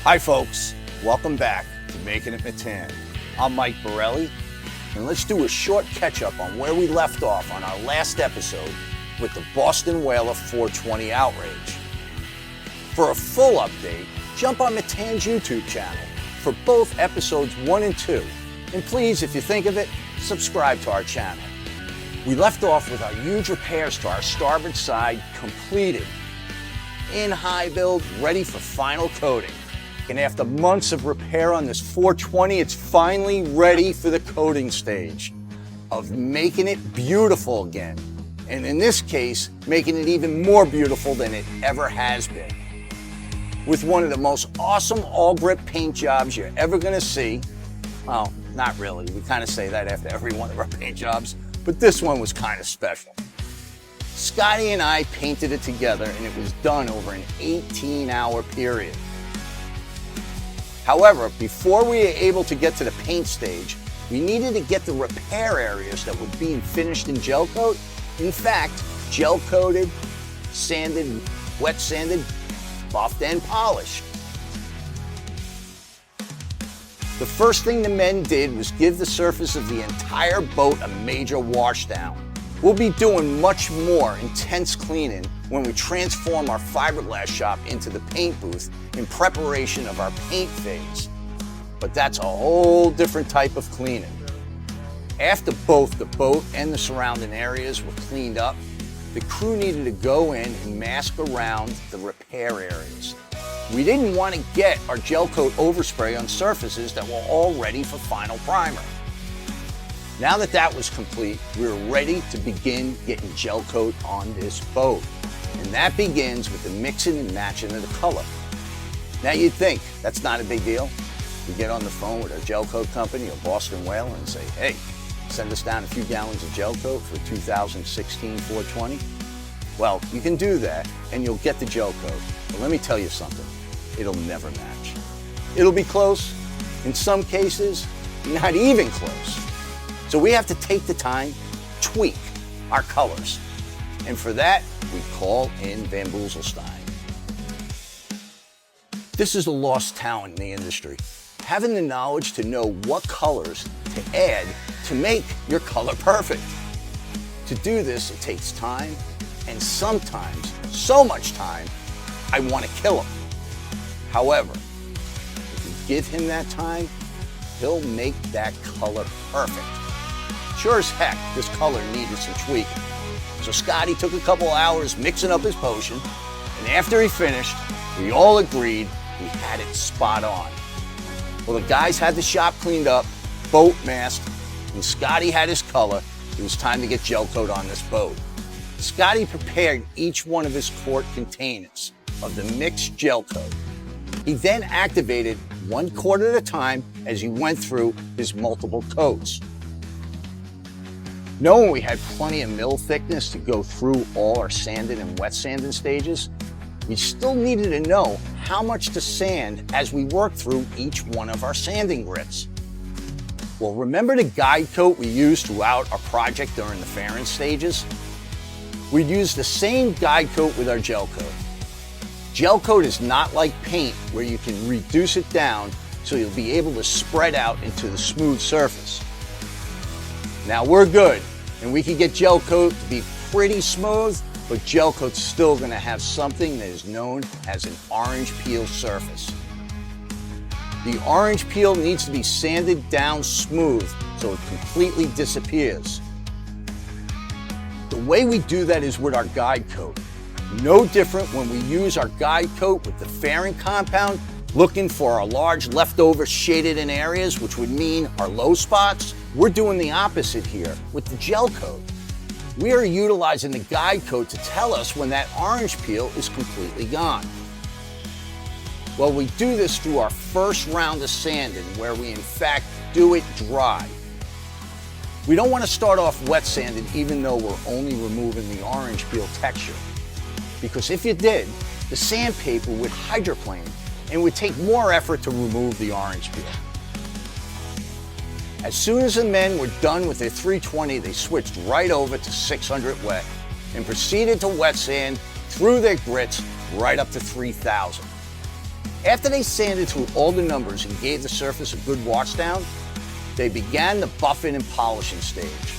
Hi folks, welcome back to Making It Metan. I'm Mike Borelli, and let's do a short catch-up on where we left off on our last episode with the Boston Whaler 420 Outrage. For a full update, jump on Metan's YouTube channel for both episodes 1 and 2, and please, if you think of it, subscribe to our channel. We left off with our huge repairs to our starboard side completed, in high build, ready for final coating. And after months of repair on this 420, it's finally ready for the coating stage of making it beautiful again. And in this case, making it even more beautiful than it ever has been. With one of the most awesome Awlgrip paint jobs you're ever gonna see. Well, not really, we kind of say that after every one of our paint jobs, but this one was kind of special. Scotty and I painted it together and it was done over an 18-hour period. However, before we were able to get to the paint stage, we needed to get the repair areas that were being finished in Gelcoat. In fact, gel coated, sanded, wet sanded, buffed and polished. The first thing the men did was give the surface of the entire boat a major wash down. We'll be doing much more intense cleaning when we transform our fiberglass shop into the paint booth in preparation of our paint phase. But that's a whole different type of cleaning. After both the boat and the surrounding areas were cleaned up, the crew needed to go in and mask around the repair areas. We didn't want to get our Gelcoat overspray on surfaces that were all ready for final primer. Now that that was complete, we were ready to begin getting Gelcoat on this boat. And that begins with the mixing and matching of the color. Now you'd think that's not a big deal. We get on the phone with our Gelcoat company or Boston Whaler and say, hey, send us down a few gallons of Gelcoat for 2016 420. Well, you can do that and you'll get the Gelcoat. But let me tell you something, it'll never match. It'll be close, in some cases, not even close. So we have to take the time, tweak our colors. And for that, we call in Van Boezelstein. This is a lost talent in the industry. Having the knowledge to know what colors to add to make your color perfect. To do this, it takes time, and sometimes, so much time, I want to kill him. However, if you give him that time, he'll make that color perfect. Sure as heck, this color needed some tweaking. So Scotty took a couple hours mixing up his potion, and after he finished, we all agreed he had it spot on. Well, the guys had the shop cleaned up, boat masked, and Scotty had his color. It was time to get Gelcoat on this boat. Scotty prepared each one of his quart containers of the mixed Gelcoat. He then activated 1 quart at a time as he went through his multiple coats. Knowing we had plenty of mill thickness to go through all our sanded and wet sanded stages, we still needed to know how much to sand as we worked through each one of our sanding grits. Well, remember the guide coat we used throughout our project during the fairing stages? We'd use the same guide coat with our Gelcoat. Gelcoat is not like paint where you can reduce it down so you'll be able to spread out into the smooth surface. Now we're good, and we can get Gelcoat to be pretty smooth, but Gelcoat's still gonna have something that is known as an orange peel surface. The orange peel needs to be sanded down smooth so it completely disappears. The way we do that is with our guide coat. No different when we use our guide coat with the fairing compound, looking for our large leftover shaded in areas, which would mean our low spots. We're doing the opposite here with the Gelcoat. We are utilizing the guide coat to tell us when that orange peel is completely gone. Well, we do this through our first round of sanding, where we in fact do it dry. We don't want to start off wet sanded even though we're only removing the orange peel texture. Because if you did, the sandpaper would hydroplane and would take more effort to remove the orange peel. As soon as the men were done with their 320, they switched right over to 600 wet and proceeded to wet sand through their grits right up to 3000. After they sanded through all the numbers and gave the surface a good wash down, they began the buffing and polishing stage,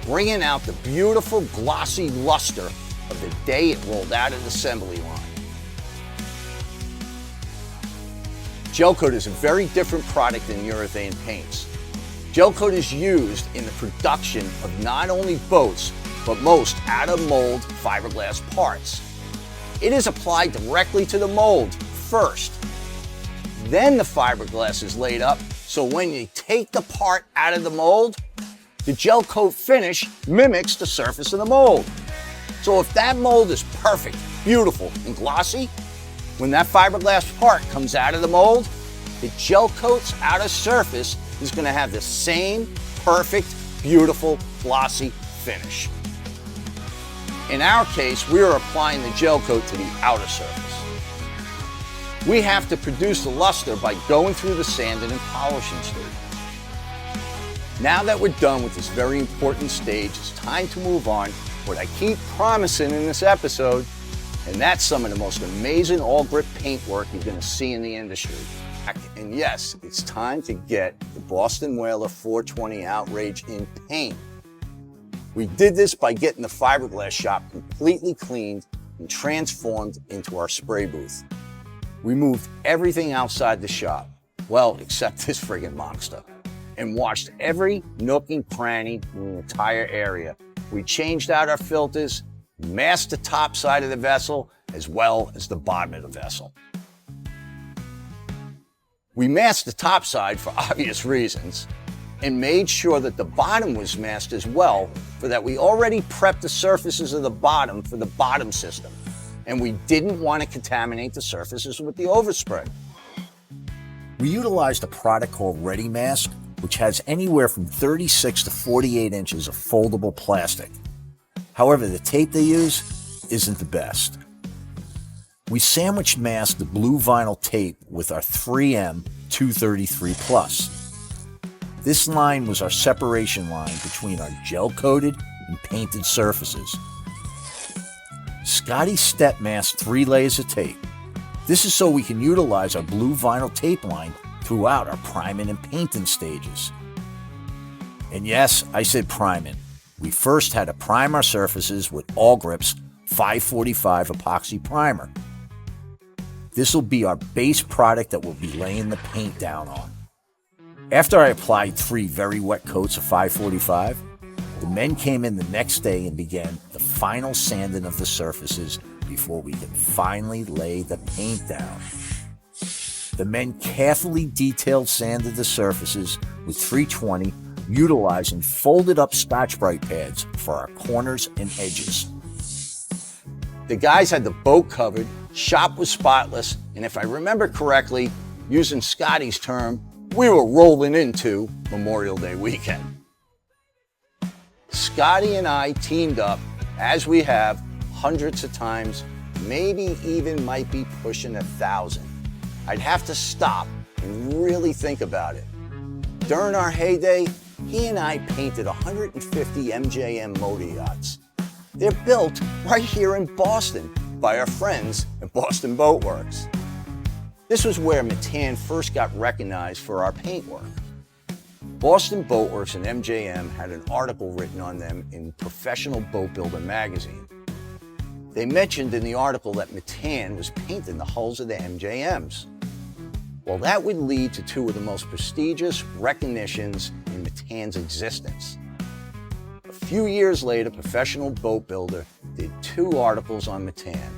bringing out the beautiful glossy luster of the day it rolled out of the assembly line. Gelcoat is a very different product than urethane paints. Gelcoat is used in the production of not only boats, but most out-of-mold fiberglass parts. It is applied directly to the mold first. Then the fiberglass is laid up, so when you take the part out of the mold, the Gelcoat finish mimics the surface of the mold. So if that mold is perfect, beautiful, and glossy, when that fiberglass part comes out of the mold, the Gelcoat's outer surface is going to have the same perfect, beautiful, glossy finish. In our case, we are applying the Gelcoat to the outer surface. We have to produce the luster by going through the sanding and polishing stage. Now that we're done with this very important stage, it's time to move on what I keep promising in this episode, and that's some of the most amazing Awlgrip paintwork you're going to see in the industry. And yes, it's time to get the Boston Whaler 420 Outrage in paint. We did this by getting the fiberglass shop completely cleaned and transformed into our spray booth. We moved everything outside the shop, well, except this friggin' monster, and washed every nook and cranny in the entire area. We changed out our filters, masked the top side of the vessel, as well as the bottom of the vessel. We masked the top side for obvious reasons, and made sure that the bottom was masked as well, for that we already prepped the surfaces of the bottom for the bottom system, and we didn't want to contaminate the surfaces with the overspray. We utilized a product called Ready Mask, which has anywhere from 36 to 48 inches of foldable plastic. However, the tape they use isn't the best. We sandwich masked the blue vinyl tape with our 3M 233 Plus. This line was our separation line between our gel-coated and painted surfaces. Scotty step masked 3 layers of tape. This is so we can utilize our blue vinyl tape line throughout our priming and painting stages. And yes, I said priming. We first had to prime our surfaces with Awlgrip's 545 epoxy primer. This will be our base product that we'll be laying the paint down on. After I applied 3 very wet coats of 545, the men came in the next day and began the final sanding of the surfaces before we could finally lay the paint down. The men carefully detailed sanded the surfaces with 320, utilizing folded up Scotch-Brite pads for our corners and edges. The guys had the boat covered, shop was spotless, and if I remember correctly, using Scotty's term, we were rolling into Memorial Day weekend. Scotty and I teamed up, as we have hundreds of times, maybe even might be pushing 1,000. I'd have to stop and really think about it. During our heyday, he and I painted 150 MJM motor yachts. They're built right here in Boston by our friends at Boston Boat Works. This was where Metan first got recognized for our paintwork. Boston Boat Works and MJM had an article written on them in Professional Boat Builder magazine. They mentioned in the article that Metan was painting the hulls of the MJMs. Well, that would lead to 2 of the most prestigious recognitions in Metan's existence. A few years later, Professional Boat Builder did 2 articles on Metan.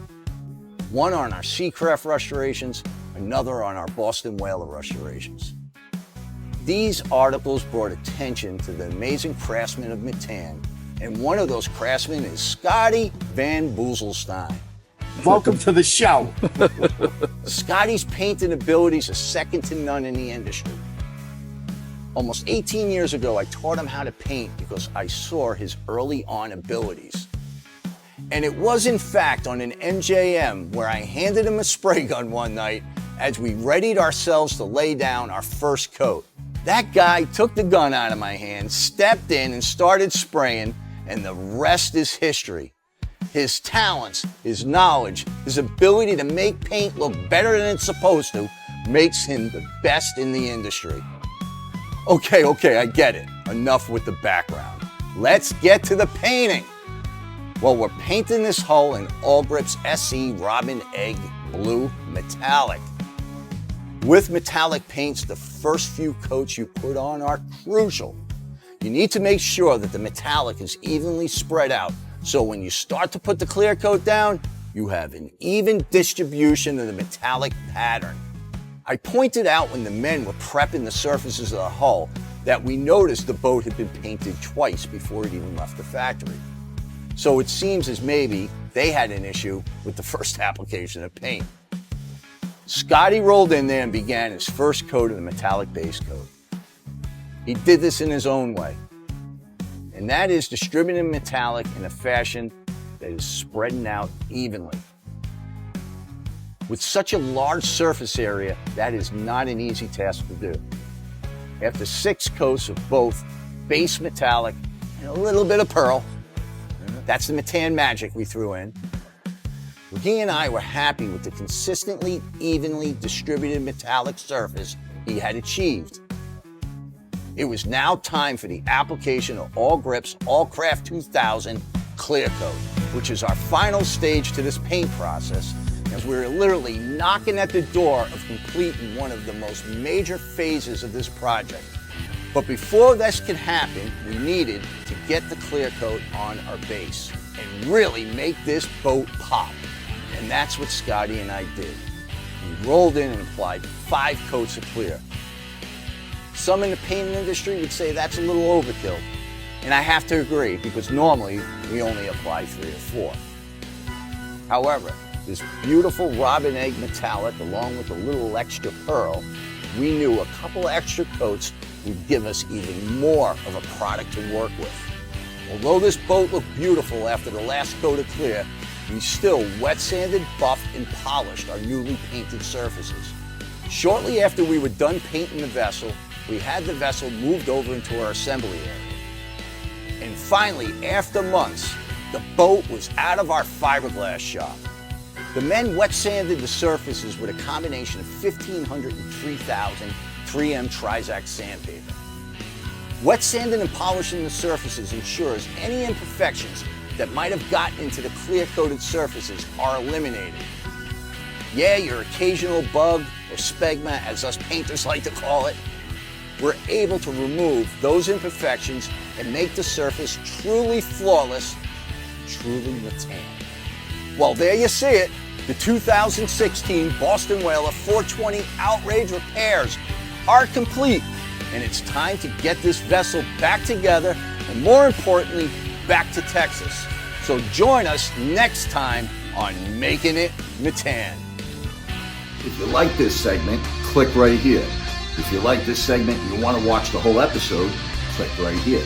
One on our Seacraft restorations, another on our Boston Whaler restorations. These articles brought attention to the amazing craftsmen of Metan, and one of those craftsmen is Scotty Van Boezelstein. Welcome to the show. Scotty's painting abilities are second to none in the industry. Almost 18 years ago, I taught him how to paint because I saw his early on abilities. And it was in fact on an MJM where I handed him a spray gun one night as we readied ourselves to lay down our first coat. That guy took the gun out of my hand, stepped in and started spraying, and the rest is history. his talents, his knowledge, his ability to make paint look better than it's supposed to makes him the best in the industry. Okay, I get it. Enough with the background. Let's get to the painting. Well, we're painting this hull in Awlgrip's SE Robin Egg Blue Metallic. With metallic paints, the first few coats you put on are crucial. You need to make sure that the metallic is evenly spread out, so when you start to put the clear coat down, you have an even distribution of the metallic pattern. I pointed out when the men were prepping the surfaces of the hull that we noticed the boat had been painted twice before it even left the factory. So it seems as maybe they had an issue with the first application of paint. Scotty rolled in there and began his first coat of the metallic base coat. He did this in his own way, and that is distributing metallic in a fashion that is spreading out evenly. With such a large surface area, that is not an easy task to do. After 6 coats of both base metallic and a little bit of pearl, that's the Metan magic we threw in, he and I were happy with the consistently, evenly distributed metallic surface he had achieved. It was now time for the application of Awlgrip's Awlcraft 2000 Clear Coat, which is our final stage to this paint process, as we're literally knocking at the door of completing one of the most major phases of this project. But before this could happen, we needed to get the clear coat on our base and really make this boat pop. And that's what Scotty and I did. We rolled in and applied 5 coats of clear. Some in the painting industry would say that's a little overkill. And I have to agree, because normally we only apply 3 or 4. However, this beautiful robin egg metallic, along with a little extra pearl, we knew a couple extra coats would give us even more of a product to work with. Although this boat looked beautiful after the last coat of clear, we still wet sanded, buffed, and polished our newly painted surfaces. Shortly after we were done painting the vessel, we had the vessel moved over into our assembly area. And finally, after months, the boat was out of our fiberglass shop. The men wet sanded the surfaces with a combination of 1500 and 3000 3M Trizact sandpaper. Wet sanding and polishing the surfaces ensures any imperfections that might have gotten into the clear-coated surfaces are eliminated. Yeah, your occasional bug, or spegma as us painters like to call it, we're able to remove those imperfections and make the surface truly flawless, truly Metan. Well, there you see it. The 2016 Boston Whaler 420 Outrage repairs are complete, and it's time to get this vessel back together and, more importantly, back to Texas. So join us next time on Making It Metan. If you like this segment, click right here. If you like this segment and you want to watch the whole episode, click right here.